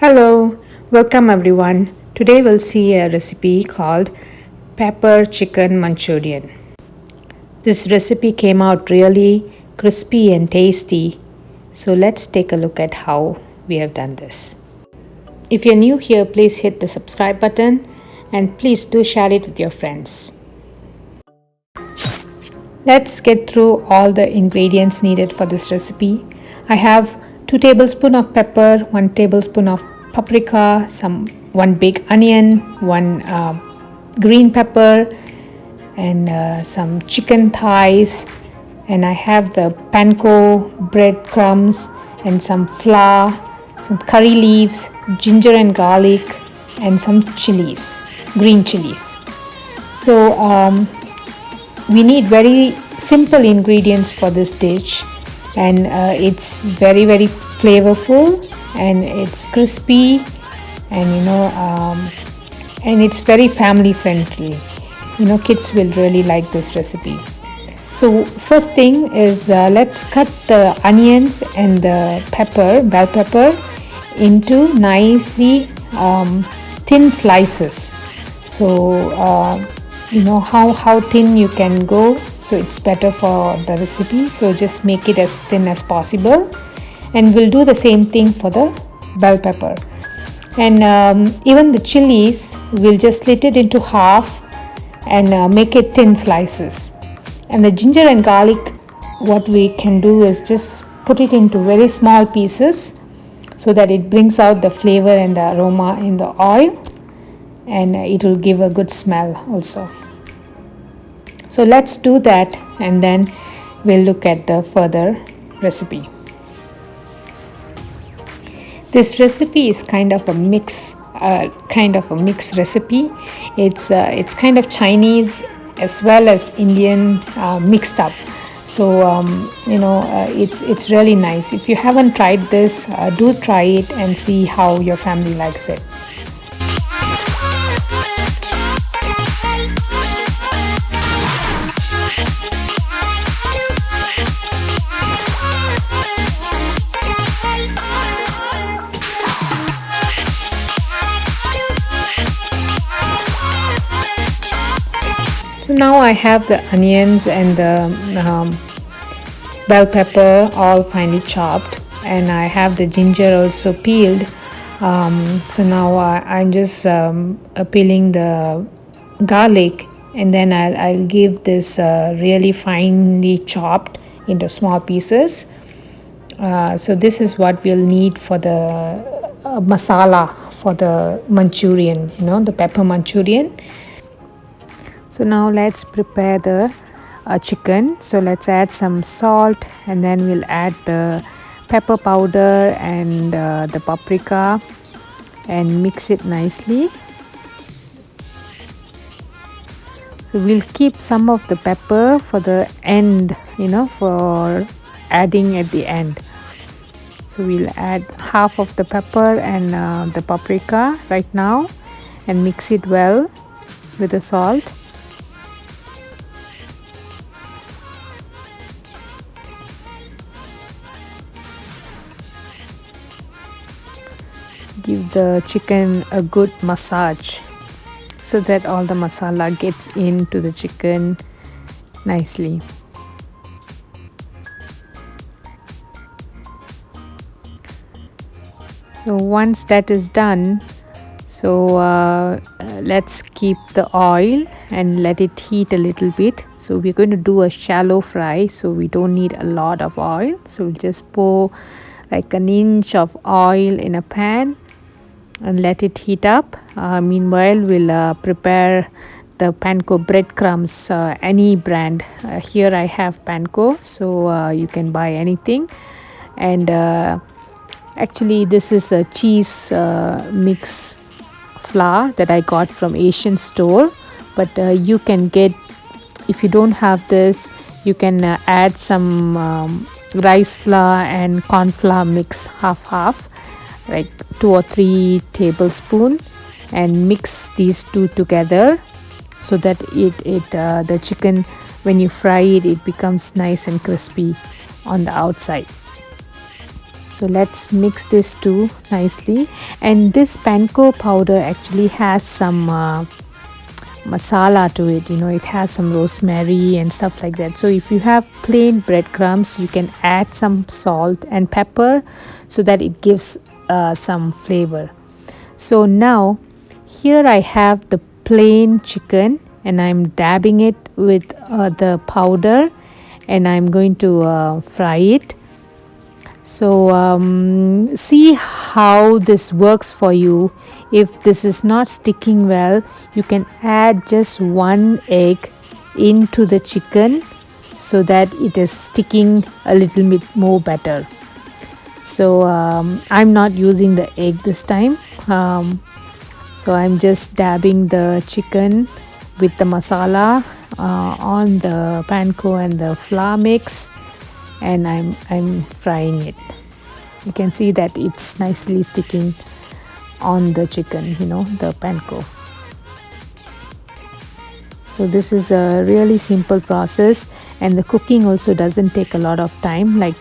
Hello, welcome everyone. Today we'll see a recipe called pepper chicken Manchurian. This recipe came out really crispy and tasty. So let's take a look at how we have done this. If you're new here, please hit the subscribe button and please do share it with your friends. Let's get through all the ingredients needed for this recipe. I have 2 tablespoons of pepper, 1 tablespoon of paprika, 1 big onion, 1 green pepper, and some chicken thighs. And I have the panko breadcrumbs and some flour, some curry leaves, ginger and garlic, and some chilies, green chilies. So we need very simple ingredients for this dish, and it's very flavorful, and it's crispy, and and it's very family friendly. Kids will really like this recipe. So first thing is let's cut the onions and the bell pepper into nicely thin slices. So how thin you can go, so it's better for the recipe. So just make it as thin as possible, and we'll do the same thing for the bell pepper. And even the chilies, we'll just split it into half and make it thin slices. And the ginger and garlic, what we can do is just put it into very small pieces so that it brings out the flavor and the aroma in the oil, and it will give a good smell also. So let's do that, and then we'll look at the further recipe. This recipe is kind of a mix recipe. It's kind of Chinese as well as Indian mixed up. So it's really nice. If you haven't tried this, do try it and see how your family likes it. So now I have the onions and the bell pepper all finely chopped, and I have the ginger also peeled. So now I'm just peeling the garlic, and then I'll give this really finely chopped into small pieces. So this is what we'll need for the masala for the Manchurian, the pepper Manchurian. So now let's prepare the chicken. So let's add some salt, and then we'll add the pepper powder and the paprika and mix it nicely. So we'll keep some of the pepper for the end, for adding at the end. So we'll add half of the pepper and the paprika right now and mix it well with the salt. Give the chicken a good massage so that all the masala gets into the chicken nicely. So once that is done, so let's keep the oil and let it heat a little bit. So we're going to do a shallow fry, so we don't need a lot of oil. So we'll just pour like an inch of oil in a pan and let it heat up. Meanwhile, we'll prepare the panko breadcrumbs, any brand. Here I have panko, so you can buy anything. And actually this is a cheese mix flour that I got from Asian store, but you can get, if you don't have this, you can add some rice flour and corn flour mix half, like 2 or 3 tablespoons, and mix these two together so that the chicken, when you fry it, it becomes nice and crispy on the outside. So let's mix this too nicely. And this panko powder actually has some masala to it. It has some rosemary and stuff like that. So if you have plain breadcrumbs, you can add some salt and pepper so that it gives some flavor. So now here I have the plain chicken and I'm dabbing it with the powder, and I'm going to fry it. So see how this works for you. If this is not sticking well, you can add just one egg into the chicken so that it is sticking a little bit more better. So I'm not using the egg this time. So I'm just dabbing the chicken with the masala on the panko and the flour mix, and I'm frying it. You can see that it's nicely sticking on the chicken, the panko. So this is a really simple process, and the cooking also doesn't take a lot of time. Like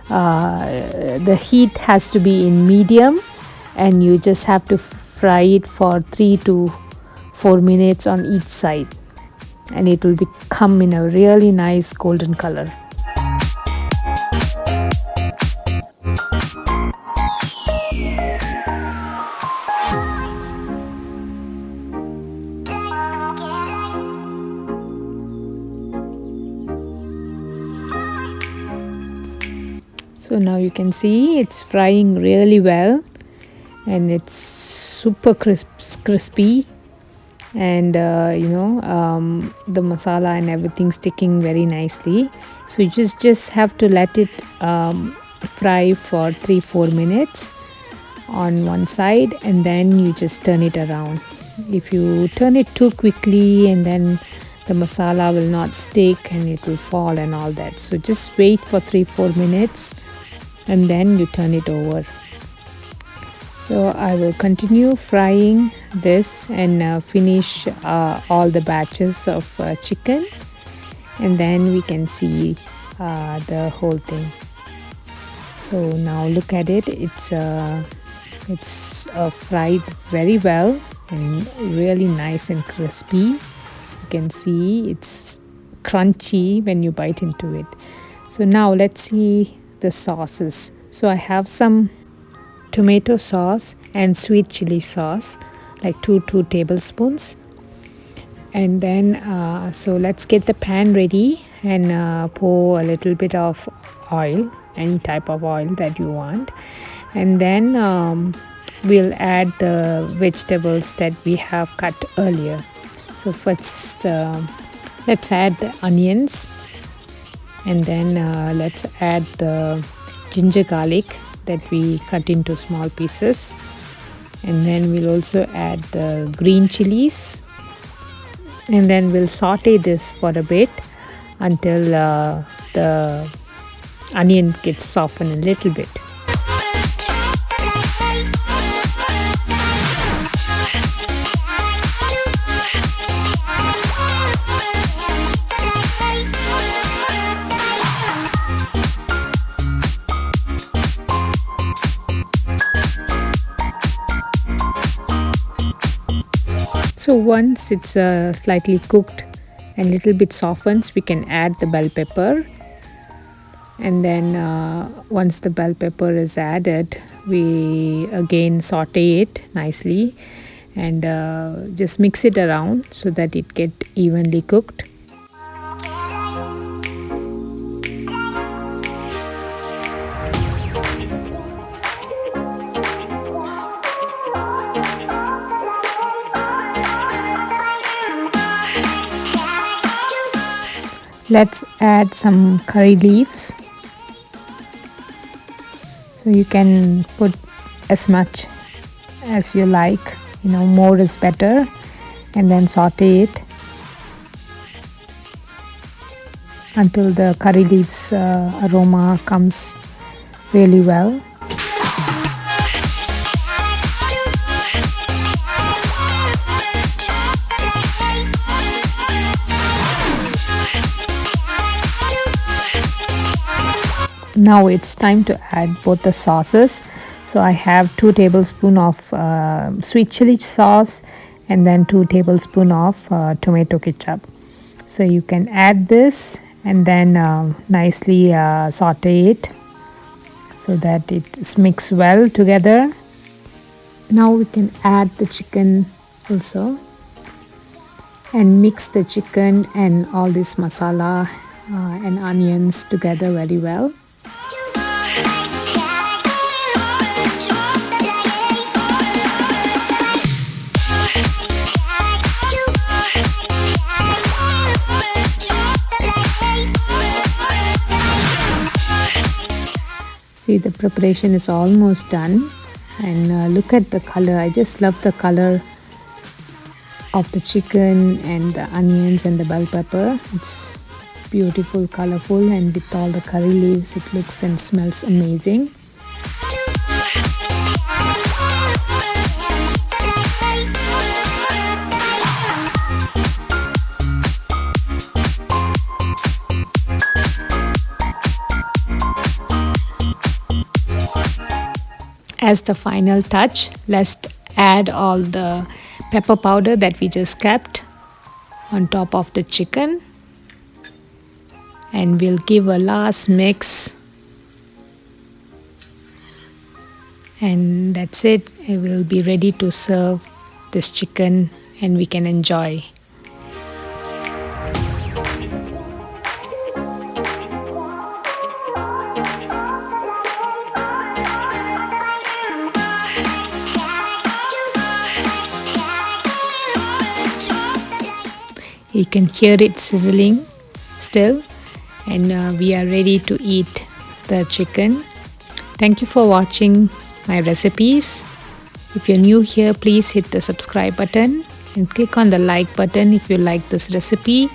the heat has to be in medium, and you just have to fry it for 3 to 4 minutes on each side, and it will become in a really nice golden color. So now you can see it's frying really well, and it's super crispy, and the masala and everything sticking very nicely. So you just have to let it fry for 3-4 minutes on one side, and then you just turn it around. If you turn it too quickly, and then the masala will not stick and it will fall and all that. So just wait for 3-4 minutes and then you turn it over. So I will continue frying this and finish all the batches of chicken, and then we can see the whole thing. So now look at it. It's fried very well and really nice and crispy. You can see it's crunchy when you bite into it. So now let's see the sauces. So I have some tomato sauce and sweet chili sauce, like 2 tablespoons. And then so let's get the pan ready and pour a little bit of oil, any type of oil that you want, and then we'll add the vegetables that we have cut earlier. So first let's add the onions, and then let's add the ginger garlic that we cut into small pieces, and then we'll also add the green chilies, and then we'll saute this for a bit until the onion gets softened a little bit. So once it's slightly cooked and a little bit softens, we can add the bell pepper, and then once the bell pepper is added, we again saute it nicely and just mix it around so that it get evenly cooked. Let's add some curry leaves. So you can put as much as you like, more is better, and then saute it until the curry leaves aroma comes really well. Now it's time to add both the sauces. So I have 2 tablespoons of sweet chili sauce and then 2 tablespoons of tomato ketchup. So you can add this and then nicely saute it so that it mix well together. Now we can add the chicken also and mix the chicken and all this masala and onions together very well. See, the preparation is almost done, and look at the color. I just love the color of the chicken and the onions and the bell pepper. It's beautiful, colorful, and with all the curry leaves it looks and smells amazing. As the final touch, let's add all the pepper powder that we just kept on top of the chicken, and we'll give a last mix, and that's it. It will be ready to serve this chicken and we can enjoy. You can hear it sizzling still, and we are ready to eat the chicken. Thank you for watching my recipes. If you're new here, please hit the subscribe button and click on the like button if you like this recipe,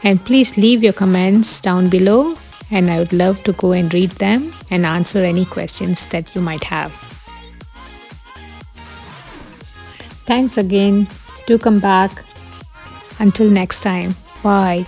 and please leave your comments down below, and I would love to go and read them and answer any questions that you might have. Thanks again. Do come back. Until next time, bye.